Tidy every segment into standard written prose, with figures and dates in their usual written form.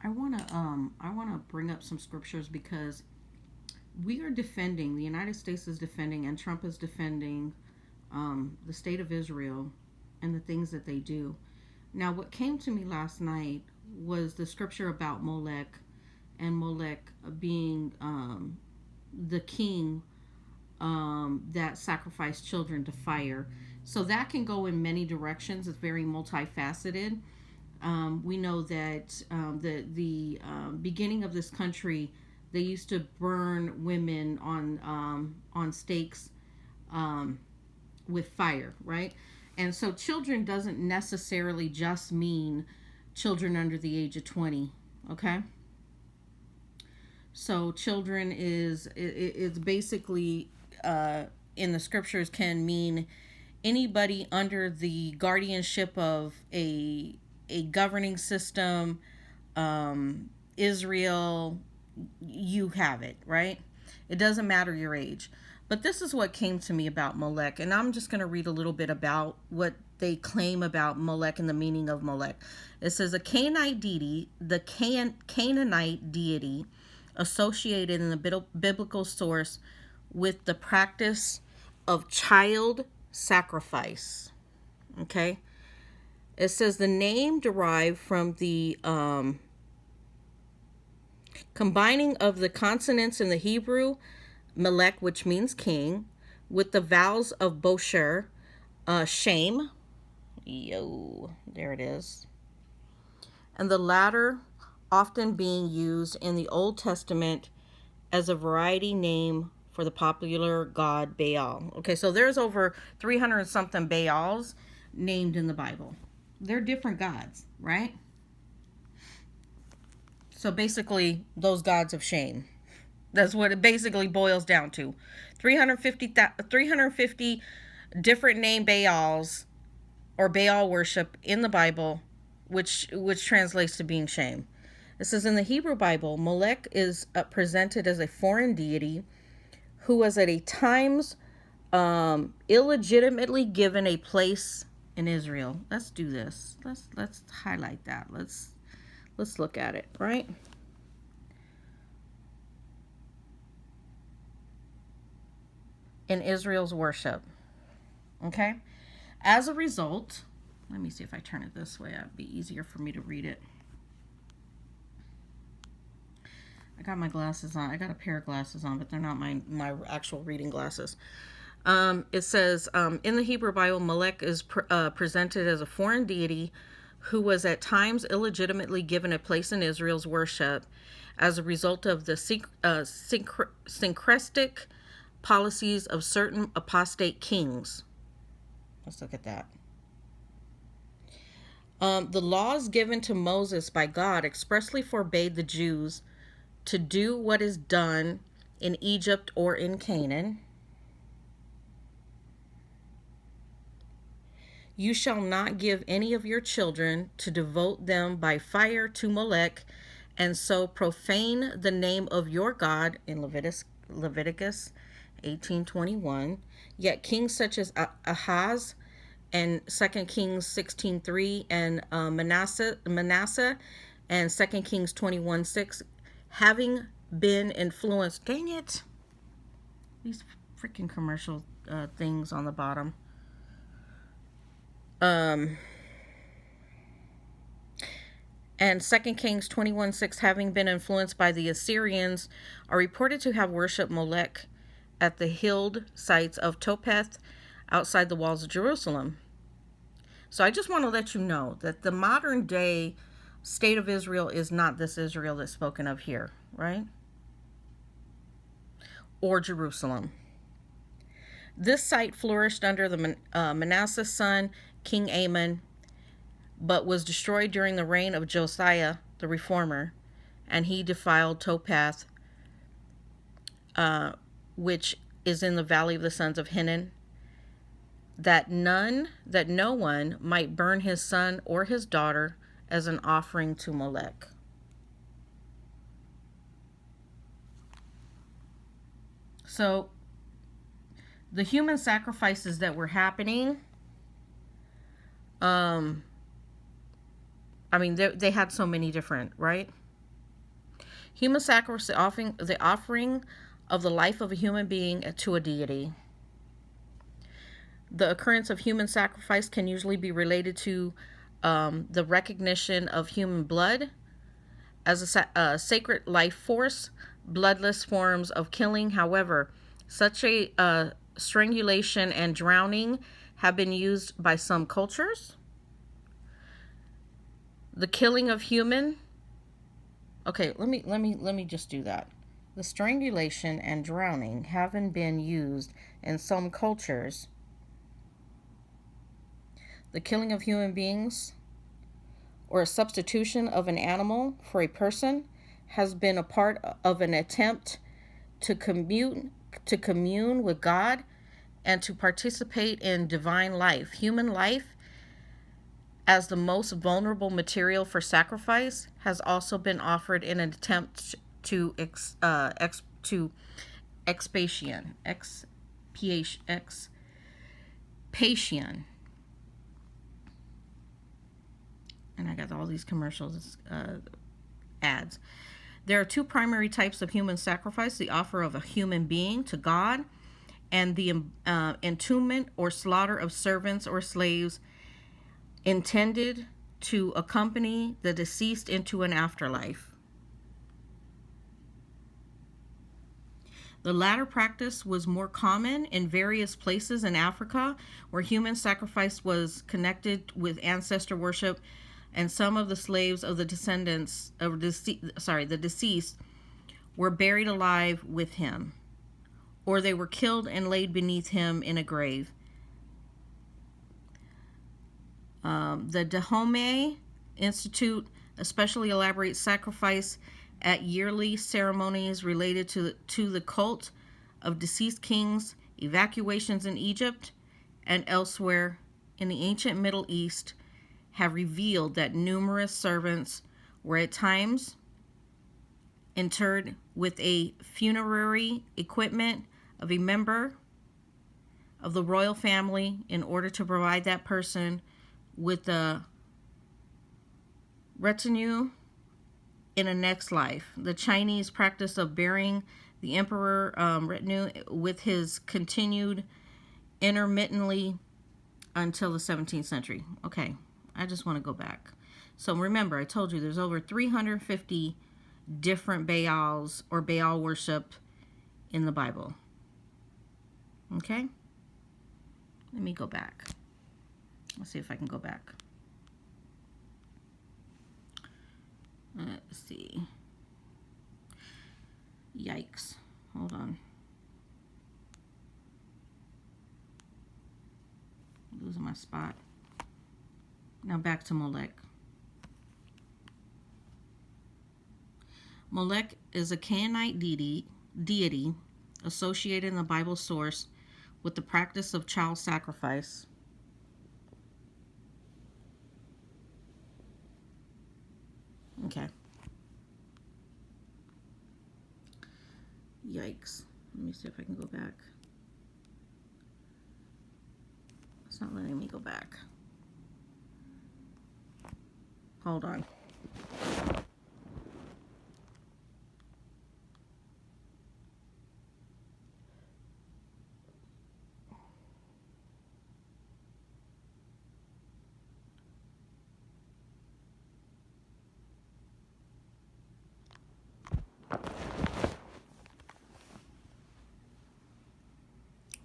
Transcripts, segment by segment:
I wanna bring up some scriptures because we are defending, the United States is defending, and Trump is defending the state of Israel and the things that they do. Now, what came to me last night was the scripture about Molech, and Molech being the king that sacrificed children to fire. So that can go in many directions. It's very multifaceted. We know that the beginning of this country, they used to burn women on stakes with fire, right? And so children doesn't necessarily just mean children under the age of 20, okay? So children is it's basically in the scriptures can mean anybody under the guardianship of a governing system, Israel, you have it, right? It doesn't matter your age. But this is what came to me about Molech, and I'm just going to read a little bit about what they claim about Molech and the meaning of Molech. It says a Canaanite deity, the Canaanite deity associated in the biblical source with the practice of child sacrifice. Okay? It says the name derived from the combining of the consonants in the Hebrew, Melech, which means king, with the vowels of Bosher, shame. Yo, there it is. And the latter often being used in the Old Testament as a variety name for the popular god Baal. Okay, so there's over 300 something Baals named in the Bible. They're different gods, right? So basically, those gods of shame. That's what it basically boils down to. 350 different name Baals or Baal worship in the Bible, which translates to being shame. It says in the Hebrew Bible, Molech is presented as a foreign deity who was at a times illegitimately given a place in Israel. Let's do this. Let's highlight that. Let's look at it, right? In Israel's worship. Okay? As a result, let me see if I turn it this way. It'd be easier for me to read it. I got my glasses on. I got a pair of glasses on, but they're not my actual reading glasses. It says, in the Hebrew Bible, Molech is presented as a foreign deity who was at times illegitimately given a place in Israel's worship as a result of the syncretic policies of certain apostate kings. Let's look at that. The laws given to Moses by God expressly forbade the Jews to do what is done in Egypt or in Canaan. You shall not give any of your children to devote them by fire to Molech, and so profane the name of your God in Leviticus 18:21. Yet kings such as Ahaz and 2 Kings 16:3 and Manasseh and 2 Kings 21:6, having been influenced. Dang it! These freaking commercial things on the bottom. And 2 Kings 21:6, having been influenced by the Assyrians, are reported to have worshipped Molech at the hilled sites of Topheth outside the walls of Jerusalem. So I just want to let you know that the modern day state of Israel is not this Israel that's spoken of here, right? Or Jerusalem. This site flourished under the Manasseh's son, King Amon, but was destroyed during the reign of Josiah, the reformer, and he defiled Topheth, which is in the valley of the sons of Hinnom, that no one might burn his son or his daughter as an offering to Molech. So the human sacrifices that were happening, I mean, they had so many different, right? Human sacrifice, the offering of the life of a human being to a deity. The occurrence of human sacrifice can usually be related to the recognition of human blood as a sacred life force, bloodless forms of killing. However, such a strangulation and drowning have been used by some cultures. The killing of human. Okay, let me just do that. The strangulation and drowning haven't been used in some cultures. The killing of human beings or a substitution of an animal for a person has been a part of an attempt to commune with God and to participate in divine life. Human life, as the most vulnerable material for sacrifice, has also been offered in an attempt to expiation. And I got all these commercials, ads. There are two primary types of human sacrifice: the offer of a human being to God, and the entombment or slaughter of servants or slaves intended to accompany the deceased into an afterlife. The latter practice was more common in various places in Africa where human sacrifice was connected with ancestor worship, and some of the slaves of the descendants of the deceased were buried alive with him, or they were killed and laid beneath him in a grave. The Dahomey Institute especially elaborates sacrifice at yearly ceremonies related to the cult of deceased kings, evacuations in Egypt, and elsewhere in the ancient Middle East have revealed that numerous servants were at times interred with a funerary equipment of a member of the royal family in order to provide that person with a retinue in a next life. The Chinese practice of burying the emperor retinue with his continued intermittently until the 17th century. Okay, I just want to go back. So remember, I told you there's over 350 different Baals or Baal worship in the Bible. Okay? Let me go back. Let's see if I can go back. Let's see. Yikes. Hold on. Losing my spot. Now back to Molech. Molech is a Canaanite deity associated in the Bible source with the practice of child sacrifice. Okay. Yikes. Let me see if I can go back. It's not letting me go back. Hold on.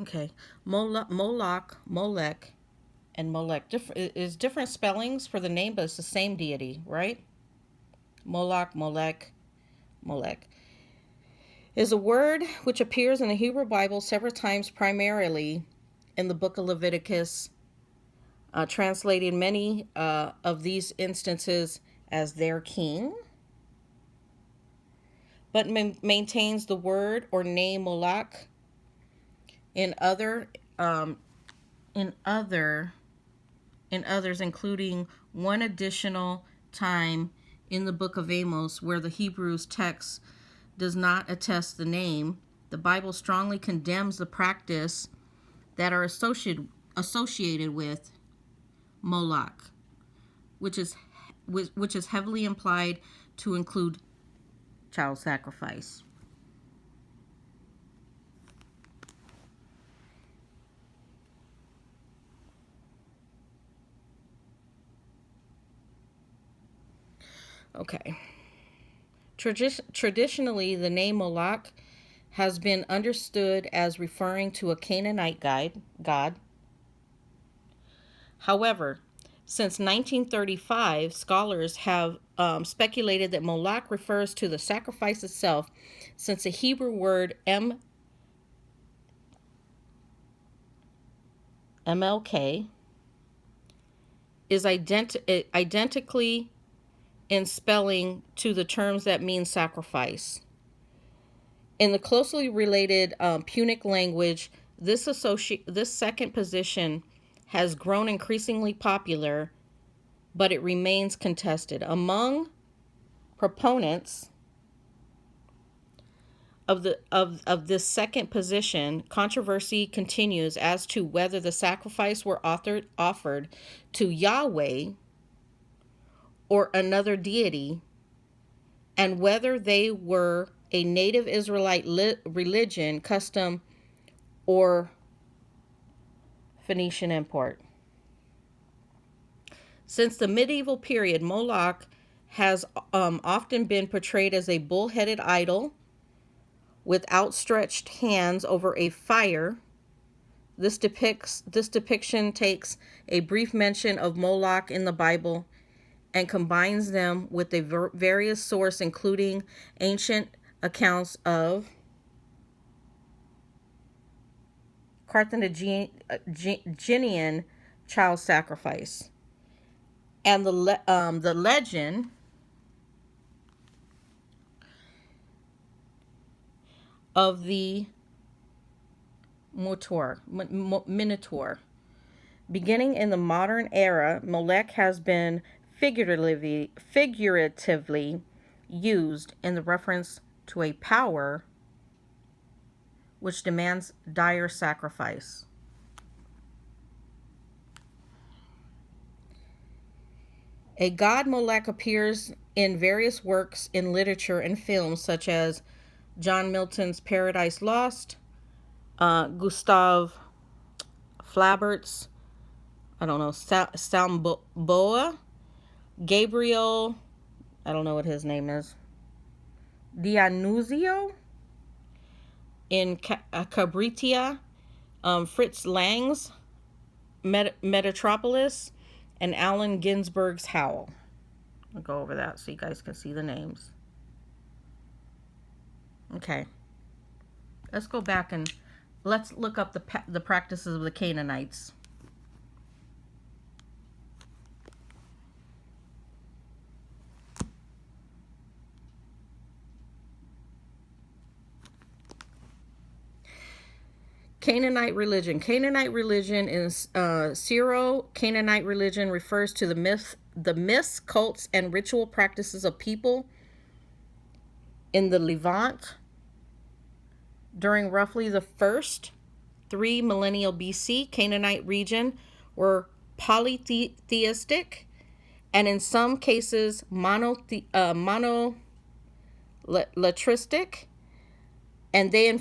Okay, Molech, and Molech is different spellings for the name, but it's the same deity, right? Molech, Molech is a word which appears in the Hebrew Bible several times, primarily in the book of Leviticus, translating many of these instances as their king, but maintains the word or name Molech in others, including one additional time in the book of Amos where the Hebrews text does not attest the name. The Bible strongly condemns the practice that are associated with Molech, which is heavily implied to include child sacrifice. Okay. Traditionally, the name Molech has been understood as referring to a Canaanite god. However, since 1935, scholars have speculated that Molech refers to the sacrifice itself, since the Hebrew word MLK is identically in spelling to the terms that mean sacrifice. In the closely related Punic language, this second position has grown increasingly popular, but it remains contested. Among proponents of this second position, controversy continues as to whether the sacrifice were offered to Yahweh or another deity, and whether they were a native Israelite religion, custom, or Phoenician import. Since the medieval period, Moloch has often been portrayed as a bull-headed idol with outstretched hands over a fire. This depiction takes a brief mention of Moloch in the Bible and combines them with a various sources, including ancient accounts of Carthaginian child sacrifice and the legend of the Minotaur. Beginning in the modern era, Molech has been figuratively used in the reference to a power which demands dire sacrifice. A god Molech appears in various works in literature and films, such as John Milton's Paradise Lost, Gustav Flaubert's, Samboa, Gabriel, I don't know what his name is, Dionysio in Cabritia, Fritz Lang's Metropolis, and Allen Ginsberg's Howl. I'll go over that so you guys can see the names. Okay. Let's go back and let's look up the practices of the Canaanites. Canaanite religion. Canaanite religion is Syro-Canaanite religion refers to the myths, cults, and ritual practices of people in the Levant during roughly the first 3 millennia BC. Canaanite region were polytheistic and in some cases monolatristic, and they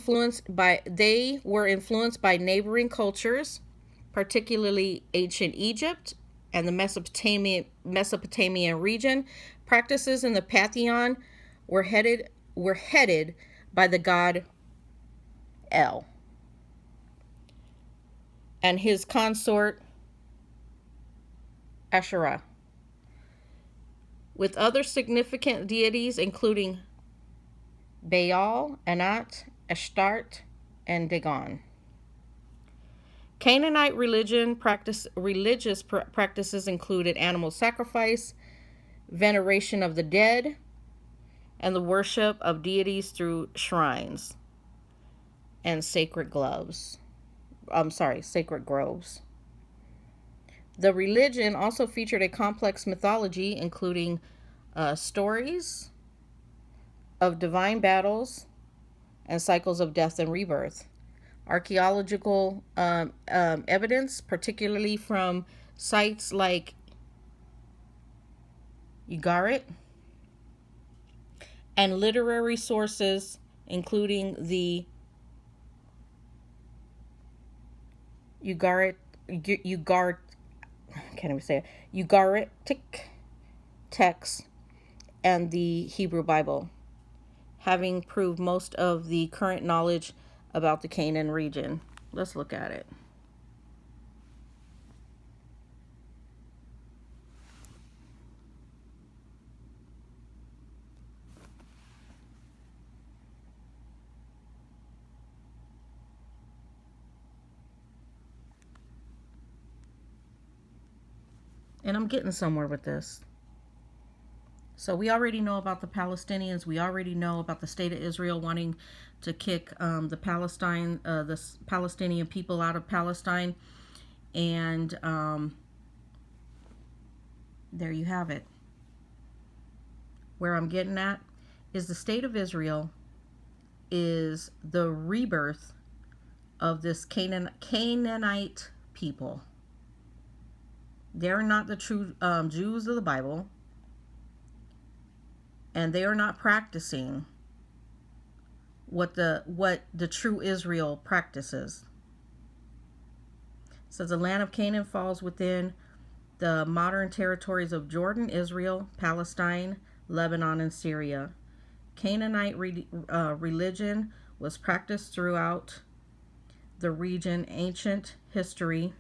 were influenced by neighboring cultures, particularly ancient Egypt and the Mesopotamian region. Practices in the pantheon were headed by the god El and his consort Asherah, with other significant deities including Baal, Anat, Ashtart, and Dagon. Canaanite religious practices included animal sacrifice, veneration of the dead, and the worship of deities through shrines and sacred groves. The religion also featured a complex mythology, including stories of divine battles and cycles of death and rebirth. Archaeological evidence, particularly from sites like Ugarit and literary sources, including the Ugaritic text and the Hebrew Bible, having proved most of the current knowledge about the Canaan region. Let's look at it. And I'm getting somewhere with this. So we already know about the Palestinians. We already know about the state of Israel wanting to kick the Palestinian people out of Palestine. And there you have it. Where I'm getting at is the state of Israel is the rebirth of this Canaanite people. They're not the true Jews of the Bible, and they are not practicing what the true Israel practices. It says the land of Canaan falls within the modern territories of Jordan, Israel, Palestine, Lebanon, and Syria. Canaanite religion was practiced throughout the region. Ancient history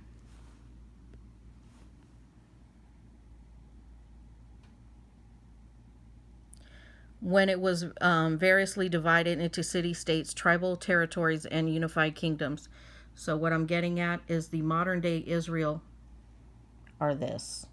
when it was variously divided into city-states, tribal territories, and unified kingdoms. So what I'm getting at is the modern day Israel are this.